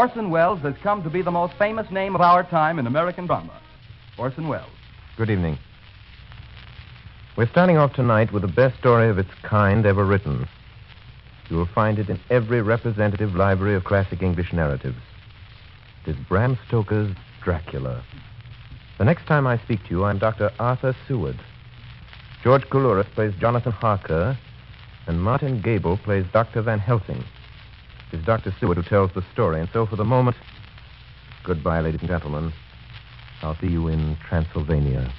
Orson Wells has come to be the most famous name of our time in American drama. Orson Wells. Good evening. We're starting off tonight with the best story of its kind ever written. You will find it in every representative library of classic English narratives. It is Bram Stoker's Dracula. The next time I speak to you, I'm Dr. Arthur Seward. George Coulouris plays Jonathan Harker, and Martin Gable plays Dr. Van Helsing. It is Dr. Seward who tells the story, and so for the moment, goodbye, ladies and gentlemen. I'll see you in Transylvania.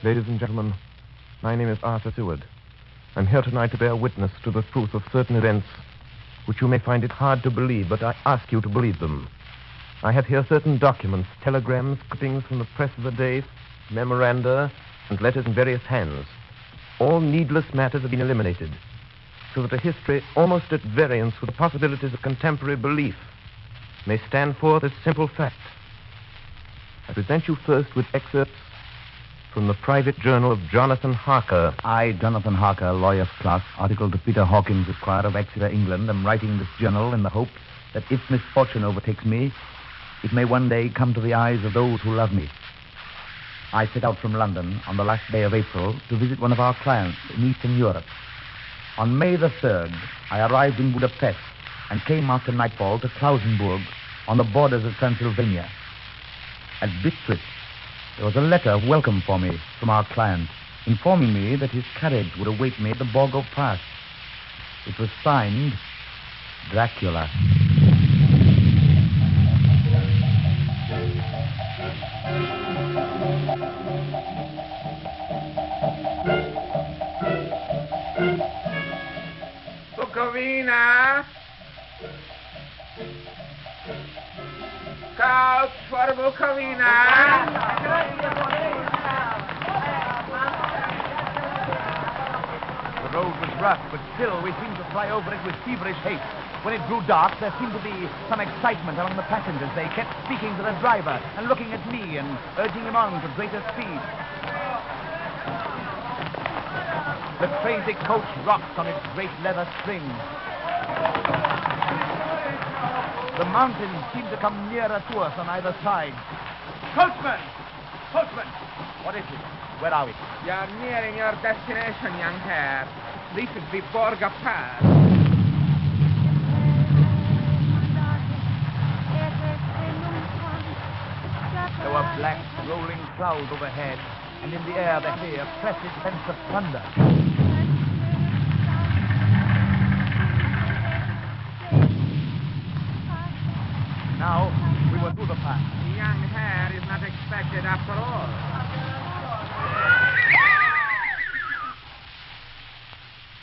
Ladies and gentlemen, my name is Arthur Seward. I'm here tonight to bear witness to the truth of certain events which you may find it hard to believe, but I ask you to believe them. I have here certain documents, telegrams, clippings from the press of the day, memoranda, and letters in various hands. All needless matters have been eliminated, so that a history almost at variance with the possibilities of contemporary belief may stand forth as simple fact. I present you first with excerpts from the private journal of Jonathan Harker. I, Jonathan Harker, lawyer's clerk, article to Peter Hawkins, Esquire of Exeter, England, am writing this journal in the hope that if misfortune overtakes me, it may one day come to the eyes of those who love me. I set out from London on the last day of April to visit one of our clients in Eastern Europe. On May the 3rd, I arrived in Budapest and came after nightfall to Klausenburg on the borders of Transylvania. At Bistritz, there was a letter of welcome for me from our client, informing me that his carriage would await me at the Borgo Pass. It was signed Dracula. Bukovina! Couch for Bukovina! The road was rough, but still we seemed to fly over it with feverish haste. When it grew dark, there seemed to be some excitement among the passengers. They kept speaking to the driver and looking at me and urging him on to greater speed. The crazy coach rocked on its great leather springs. The mountains seemed to come nearer to us on either side. Coachman! Coachman! What is it? Where are we? You're nearing your destination, young hare. This is the Borgo Pass. There were black, rolling clouds overhead, and in the air the oppressive sense of thunder. Now, we were through the pass. The young hare is not expected after all.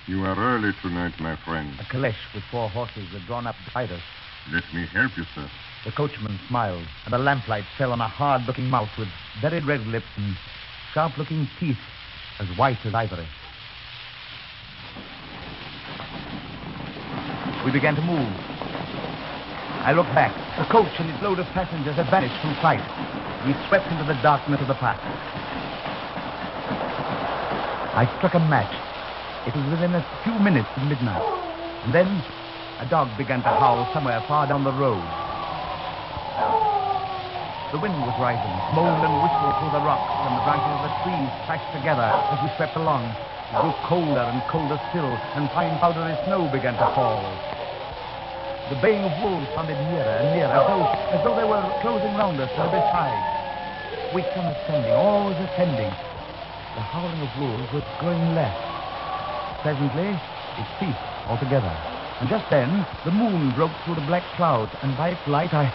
You are early tonight, my friend. A caleche with 4 horses had drawn up beside us. Let me help you, sir. The coachman smiled, and the lamplight fell on a hard-looking mouth with very red lips and sharp-looking teeth as white as ivory. We began to move. I looked back. The coach and its load of passengers had vanished from sight. We swept into the darkness of the pass. I struck a match. It was within a few minutes of midnight. And then a dog began to howl somewhere far down the road. The wind was rising, moaned and whistled through the rocks, and the branches of the trees clashed together as we swept along. It grew colder and colder still, and fine powdery snow began to fall. The baying of wolves sounded nearer and nearer, as though they were closing round us from every side. We kept on ascending, always ascending. The howling of wolves was growing less. Presently, it ceased altogether. And just then, the moon broke through the black clouds, and by its light, I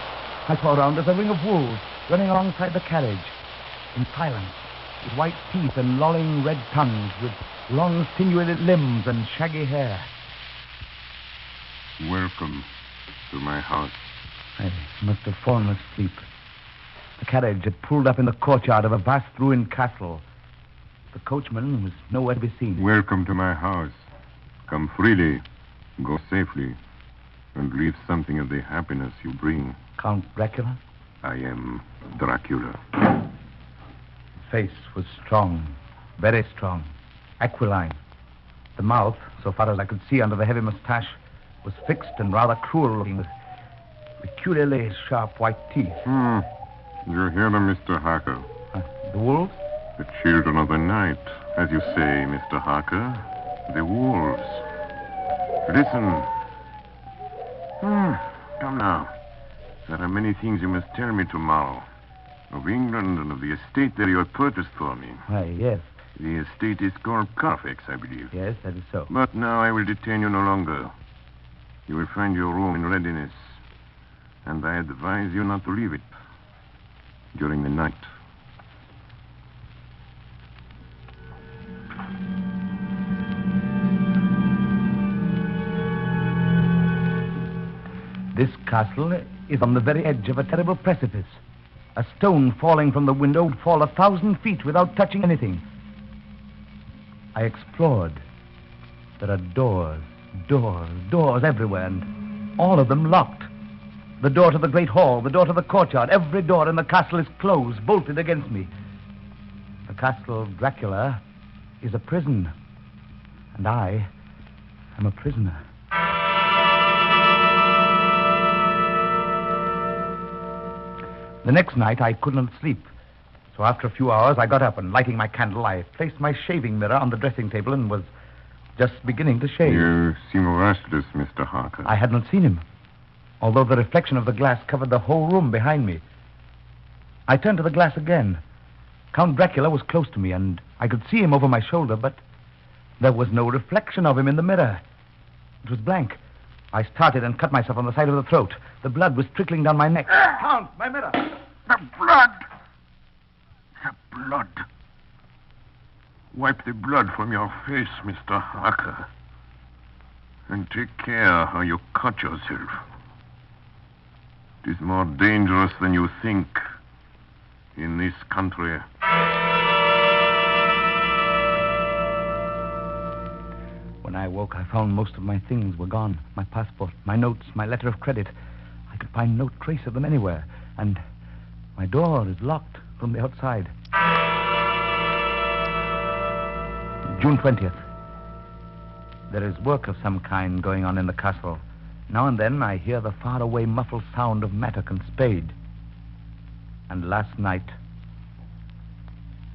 saw around us a ring of wolves running alongside the carriage, in silence, with white teeth and lolling red tongues, with long, sinewy limbs and shaggy hair. Welcome to my house. I must have fallen asleep. The carriage had pulled up in the courtyard of a vast ruined castle. The coachman was nowhere to be seen. Welcome to my house. Come freely, go safely, and leave something of the happiness you bring. Count Dracula? I am Dracula. His face was strong, very strong, aquiline. The mouth, so far as I could see under the heavy mustache, was fixed and rather cruel looking, with peculiarly sharp white teeth. You hear them, Mr. Harker? The wolves? The children of the night, as you say, Mr. Harker. The wolves. Listen. Come now. There are many things you must tell me tomorrow. Of England and of the estate that you have purchased for me. Why, yes. The estate is called Carfax, I believe. Yes, that is so. But now I will detain you no longer. You will find your room in readiness. And I advise you not to leave it during the night. This castle is on the very edge of a terrible precipice. A stone falling from the window would fall 1,000 feet without touching anything. I explored. There are doors everywhere, and all of them locked. The door to the great hall, the door to the courtyard, every door in the castle is closed, bolted against me. The castle of Dracula is a prison, and I am a prisoner. The next night, I could not sleep. So after a few hours, I got up and, lighting my candle, I placed my shaving mirror on the dressing table and was just beginning to shave. You seem restless, Mr. Harker. I had not seen him, although the reflection of the glass covered the whole room behind me. I turned to the glass again. Count Dracula was close to me, and I could see him over my shoulder, but there was no reflection of him in the mirror. It was blank. I started and cut myself on the side of the throat. The blood was trickling down my neck. Count, my mirror! The blood! The blood. Wipe the blood from your face, Mr. Harker. And take care how you cut yourself. It is more dangerous than you think in this country. When I woke, I found most of my things were gone. My passport, my notes, my letter of credit. I could find no trace of them anywhere. And my door is locked from the outside. June 20th. There is work of some kind going on in the castle. Now and then I hear the faraway muffled sound of mattock and spade. And last night,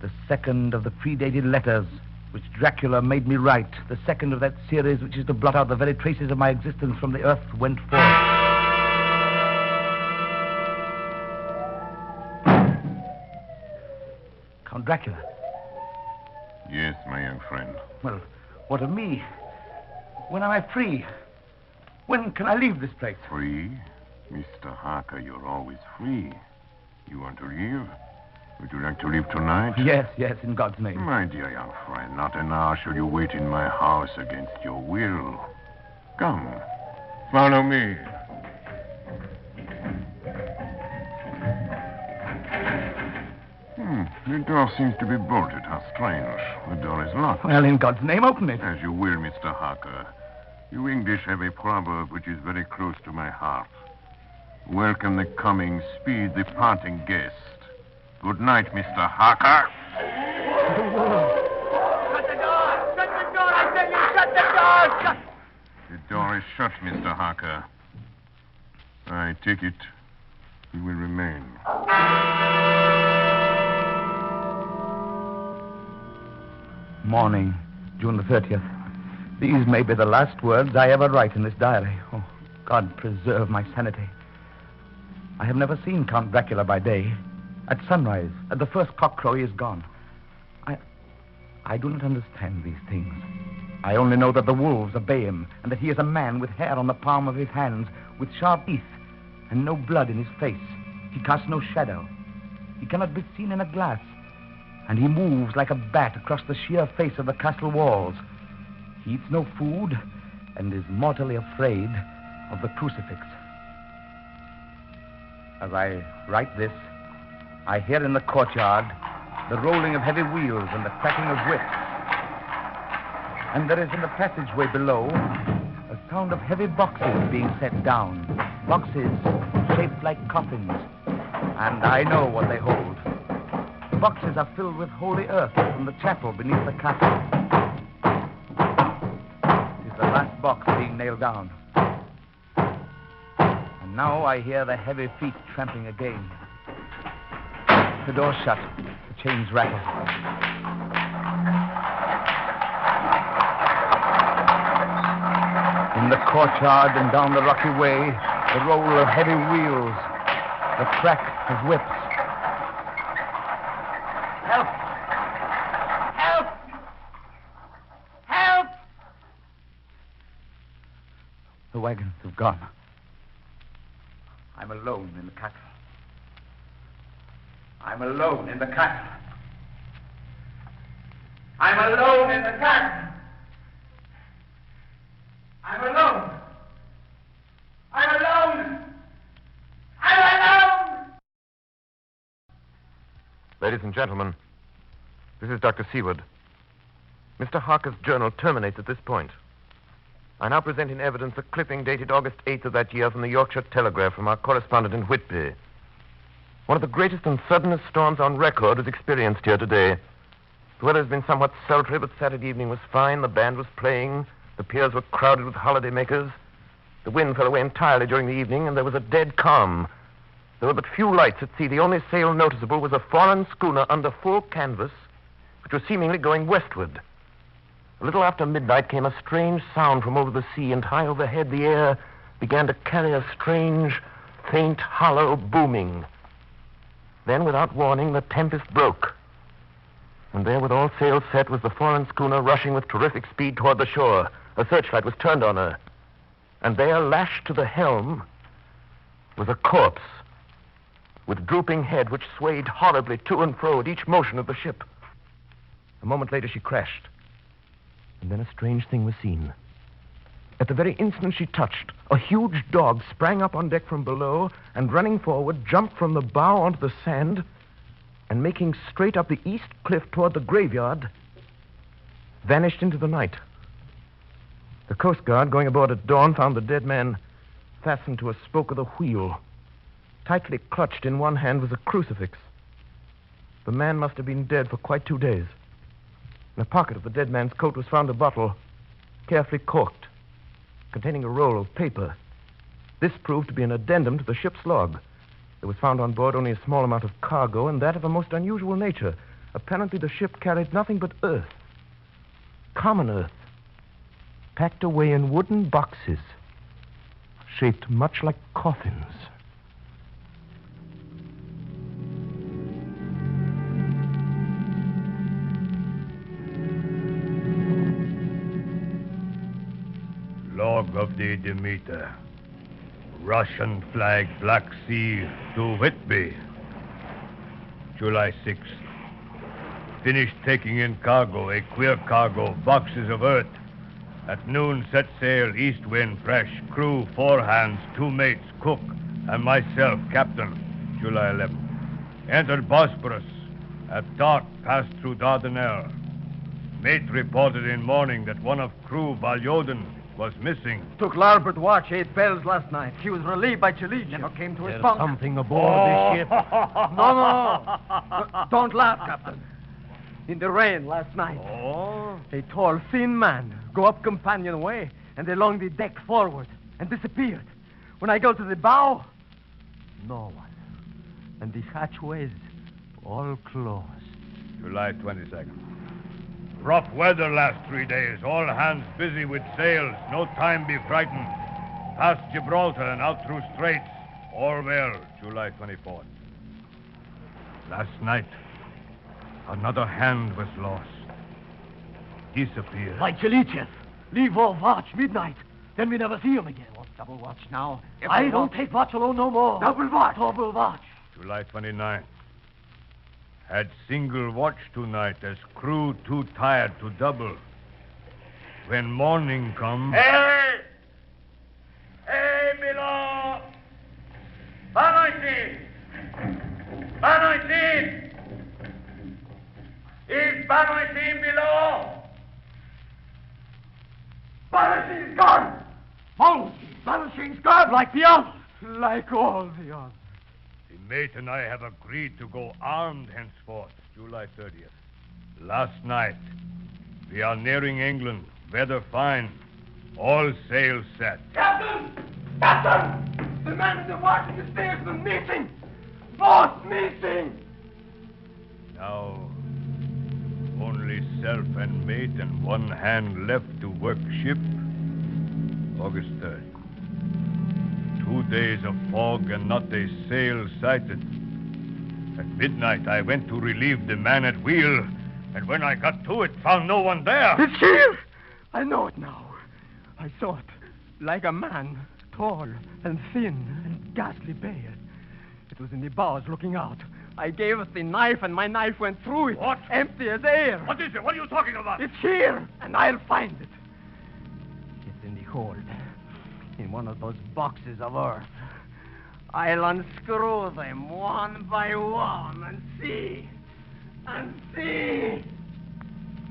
the second of the predated letters which Dracula made me write, the second of that series which is to blot out the very traces of my existence from the earth, went forth. Count Dracula. Yes, my young friend. Well, what of me? When am I free? When can I leave this place? Free? Mr. Harker, you're always free. You want to leave? Would you like to leave tonight? Yes, in God's name. My dear young friend, not an hour shall you wait in my house against your will. Come, follow me. The door seems to be bolted. How strange. The door is locked. Well, in God's name, open it. As you will, Mr. Harker. You English have a proverb which is very close to my heart. Welcome the coming, speed the parting guest. Good night, Mr. Harker. Shut the door! Shut the door! I tell you, shut the door! Shut... The door is shut, Mr. Harker. I take it you will remain. Morning, June the 30th. These may be the last words I ever write in this diary. Oh, God preserve my sanity. I have never seen Count Dracula by day. At sunrise, at the first cockcrow, he is gone. I do not understand these things. I only know that the wolves obey him, and that he is a man with hair on the palm of his hands, with sharp teeth, and no blood in his face. He casts no shadow. He cannot be seen in a glass. And he moves like a bat across the sheer face of the castle walls. He eats no food, and is mortally afraid of the crucifix. As I write this, I hear in the courtyard the rolling of heavy wheels and the cracking of whips. And there is in the passageway below a sound of heavy boxes being set down. Boxes shaped like coffins. And I know what they hold. The boxes are filled with holy earth from the chapel beneath the castle. It is the last box being nailed down. And now I hear the heavy feet tramping again. The door shut. The chains rattle. In the courtyard and down the rocky way, the roll of heavy wheels, the crack of whips. Help! Help! Help! The wagons have gone. I'm alone in the castle. I'm alone in the castle. I'm alone in the castle. I'm alone. I'm alone. I'm alone. Ladies and gentlemen, this is Dr. Seward. Mr. Harker's journal terminates at this point. I now present in evidence a clipping dated August 8th of that year from the Yorkshire Telegraph from our correspondent in Whitby. One of the greatest and suddenest storms on record was experienced here today. The weather has been somewhat sultry, but Saturday evening was fine. The band was playing. The piers were crowded with holidaymakers. The wind fell away entirely during the evening, and there was a dead calm. There were but few lights at sea. The only sail noticeable was a foreign schooner under full canvas, which was seemingly going westward. A little after midnight came a strange sound from over the sea, and high overhead the air began to carry a strange, faint, hollow booming. Then, without warning, the tempest broke. And there, with all sails set, was the foreign schooner rushing with terrific speed toward the shore. A searchlight was turned on her. And there, lashed to the helm, was a corpse with drooping head which swayed horribly to and fro at each motion of the ship. A moment later, she crashed. And then a strange thing was seen. At the very instant she touched, a huge dog sprang up on deck from below and, running forward, jumped from the bow onto the sand and, making straight up the east cliff toward the graveyard, vanished into the night. The Coast Guard, going aboard at dawn, found the dead man fastened to a spoke of the wheel. Tightly clutched in one hand was a crucifix. The man must have been dead for quite 2 days. In a pocket of the dead man's coat was found a bottle, carefully corked, containing a roll of paper. This proved to be an addendum to the ship's log. There was found on board only a small amount of cargo, and that of a most unusual nature. Apparently the ship carried nothing but earth. Common earth. Packed away in wooden boxes, shaped much like coffins. Log of the Demeter. Russian flag, Black Sea to Whitby. July 6th. Finished taking in cargo, a queer cargo, boxes of earth. At noon, set sail, east wind, fresh. Crew, 4 hands, 2 mates, cook, and myself, captain. July 11th. Entered Bosporus. At dark, passed through Dardanelles. Mate reported in morning that one of crew, Balyoden, was missing. Took larboard watch 8 bells last night. He was relieved by Chilic. Never came to his bunk. Something aboard this ship. No. Don't laugh, Captain. In the rain last night. Oh? A tall, thin man go up companionway and along the deck forward and disappeared. When I go to the bow, no one. And the hatchways all closed. July 22nd. Rough weather last 3 days. All hands busy with sails. No time be frightened. Past Gibraltar and out through straits. All well. July 24th. Last night, another hand was lost. Disappeared. By Chilichev. Leave all watch midnight. Then we never see him again. What's double watch now? I don't take watch alone no more. Double watch. Double watch. July 29th. Had single watch tonight as crew too tired to double. When morning comes... Hey! Hey, below! Banoisin! Banoisin! Is Banoisin below? Banoisin's gone! Banoisin's gone! Like the others. Like all the others. The mate and I have agreed to go armed henceforth, July 30th. Last night, we are nearing England. Weather fine. All sails set. Captain! Captain! The man in the watching the steersman missing! Both missing! Now, only self and mate and one hand left to work ship. August 3rd. 2 days of fog and not a sail sighted. At midnight, I went to relieve the man at wheel, and when I got to it, found no one there. It's here! I know it now. I saw it. Like a man, tall and thin and ghastly pale. It was in the bows looking out. I gave it the knife, and my knife went through it. What? Empty as air. What is it? What are you talking about? It's here, and I'll find it. It's in the hold. In one of those boxes of earth. I'll unscrew them one by one and see. And see.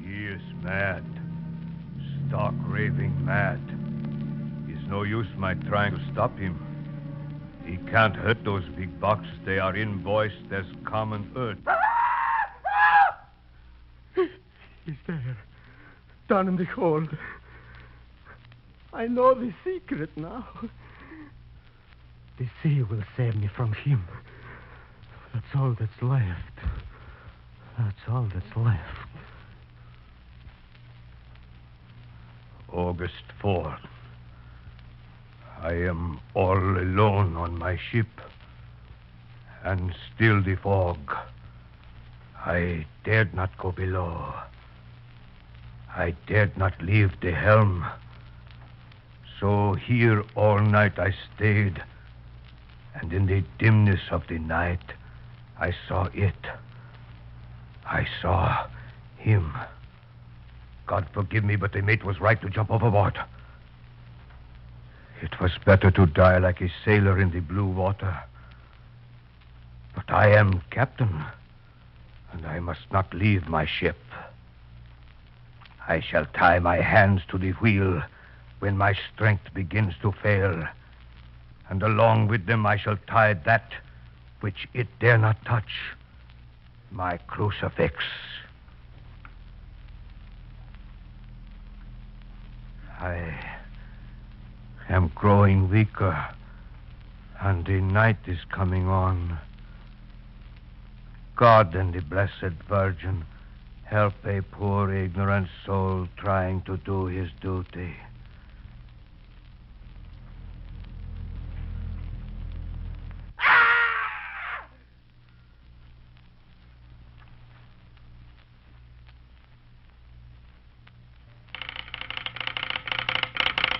He is mad. Stark raving mad. It's no use my trying to stop him. He can't hurt those big boxes. They are invoiced as common earth. He's there. Down in the hold. I know the secret now. The sea will save me from him. That's all that's left. That's all that's left. August 4th. I am all alone on my ship. And still the fog. I dared not go below. I dared not leave the helm. So here all night I stayed. And in the dimness of the night, I saw it. I saw him. God forgive me, but the mate was right to jump overboard. It was better to die like a sailor in the blue water. But I am captain, and I must not leave my ship. I shall tie my hands to the wheel when my strength begins to fail, and along with them I shall tie that which it dare not touch, my crucifix. I am growing weaker, and the night is coming on. God and the Blessed Virgin help a poor ignorant soul trying to do his duty.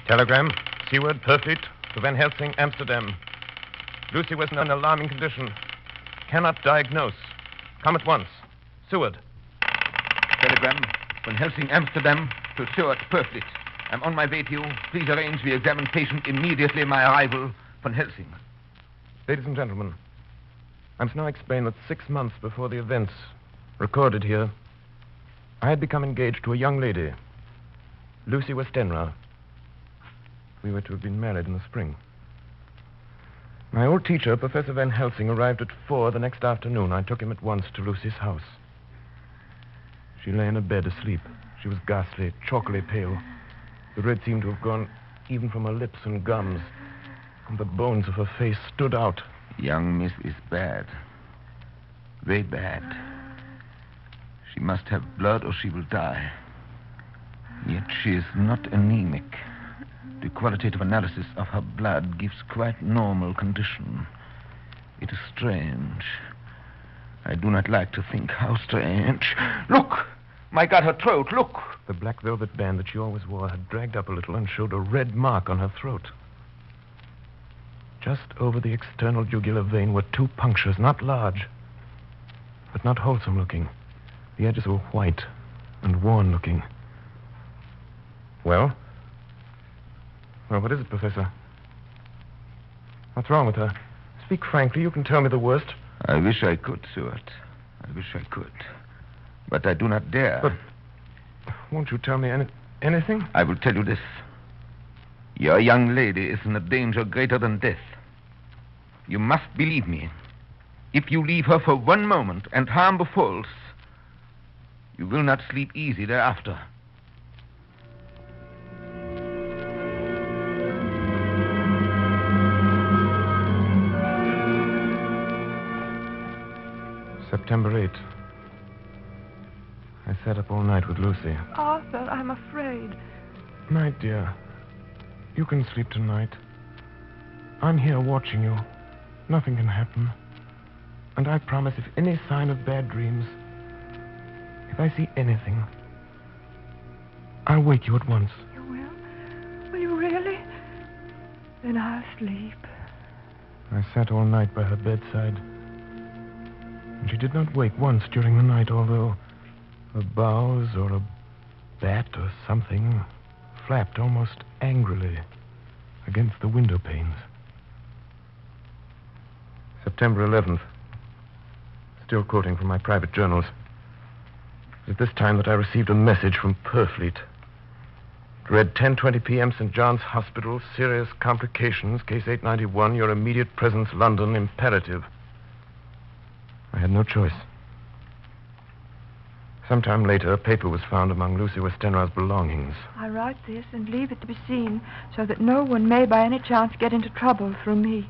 Telegram, Seward, Perfleet, to Van Helsing, Amsterdam. Lucy was in an alarming condition. Cannot diagnose. Come at once. Seward. Telegram, Van Helsing, Amsterdam, to Stuart, Perfleet. I'm on my way to you. Please arrange the examined patient immediately my arrival, Van Helsing. Ladies and gentlemen, I must now explain that 6 months before the events recorded here, I had become engaged to a young lady, Lucy Westenra. We were to have been married in the spring. My old teacher, Professor Van Helsing, arrived at 4 the next afternoon. I took him at once to Lucy's house. She lay in a bed asleep. She was ghastly, chalkily pale. The red seemed to have gone even from her lips and gums, and the bones of her face stood out. Young miss is bad. Very bad. She must have blood or she will die. Yet she is not anemic. The qualitative analysis of her blood gives quite normal condition. It is strange. I do not like to think how strange. Look! My God, her throat, look! The black velvet band that she always wore had dragged up a little and showed a red mark on her throat. Just over the external jugular vein were 2 punctures, not large, but not wholesome looking. The edges were white and worn looking. Well? Well, what is it, Professor? What's wrong with her? Speak frankly. You can tell me the worst. I wish I could, Stuart. I wish I could. But I do not dare. But won't you tell me anything? I will tell you this. Your young lady is in a danger greater than death. You must believe me. If you leave her for one moment and harm befalls, you will not sleep easy thereafter. September 8th. I sat up all night with Lucy. Arthur, I'm afraid. Night, dear. You can sleep tonight. I'm here watching you. Nothing can happen. And I promise if any sign of bad dreams, if I see anything, I'll wake you at once. You will? Will you really? Then I'll sleep. I sat all night by her bedside. And she did not wake once during the night, although a boughs or a bat or something flapped almost angrily against the window panes. September 11th. Still quoting from my private journals. It was at this time that I received a message from Purfleet. It read 10:20 p.m. St. John's Hospital, serious complications, case 891, your immediate presence, London, imperative. I had no choice. Sometime later, a paper was found among Lucy Westenra's belongings. I write this and leave it to be seen so that no one may by any chance get into trouble through me.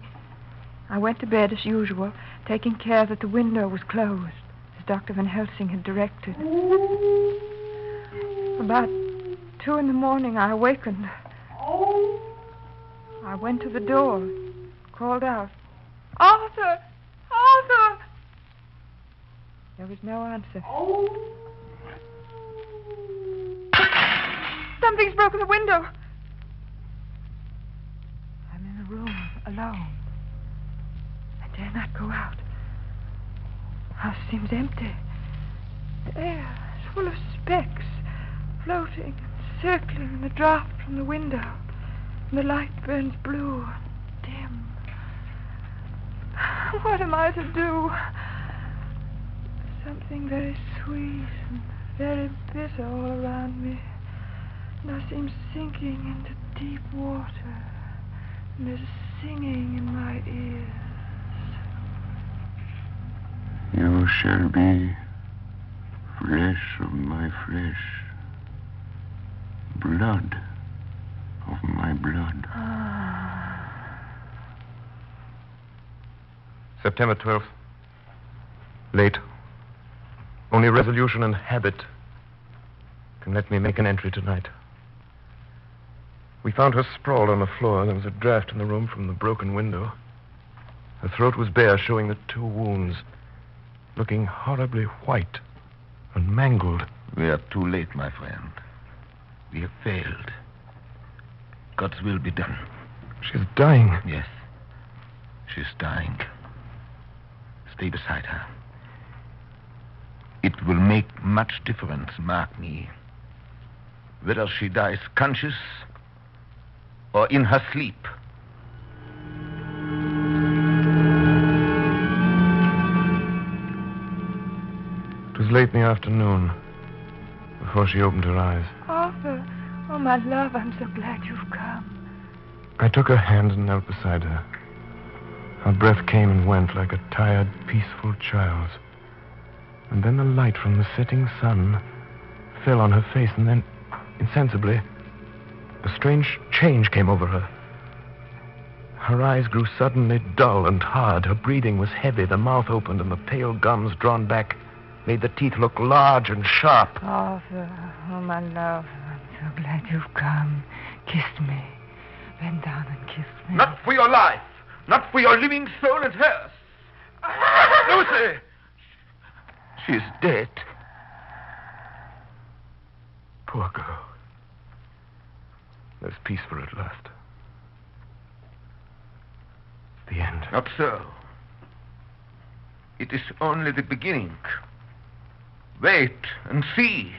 I went to bed as usual, taking care that the window was closed, as Dr. Van Helsing had directed. About 2 a.m, I awakened. I went to the door, called out, "Arthur! Arthur!" There was no answer. Something's broken the window. I'm in the room, alone. I dare not go out. The house seems empty. The air is full of specks, floating and circling in the draught from the window. And the light burns blue and dim. What am I to do? Something very sweet and very bitter all around me. And I seem sinking into deep water. And there's a singing in my ears. You shall be flesh of my flesh, blood of my blood. September 12th. Late. Only resolution and habit can let me make an entry tonight. We found her sprawled on the floor. There was a draft in the room from the broken window. Her throat was bare, showing the 2 wounds, looking horribly white and mangled. We are too late, my friend. We have failed. God's will be done. She's dying. Yes. She's dying. Stay beside her. It will make much difference, mark me, whether she dies conscious or in her sleep. It was late in the afternoon before she opened her eyes. Arthur, oh, my love, I'm so glad you've come. I took her hand and knelt beside her. Her breath came and went like a tired, peaceful child's. And then the light from the setting sun fell on her face, and then, insensibly, a strange change came over her. Her eyes grew suddenly dull and hard. Her breathing was heavy. The mouth opened, and the pale gums, drawn back, made the teeth look large and sharp. Arthur, oh, my love, I'm so glad you've come. Kiss me. Bend down and kiss me. Not for your life. Not for your living soul and hers. Lucy! She's dead. Poor girl. There's peace for her at last. The end. Not so. It is only the beginning. Wait and see.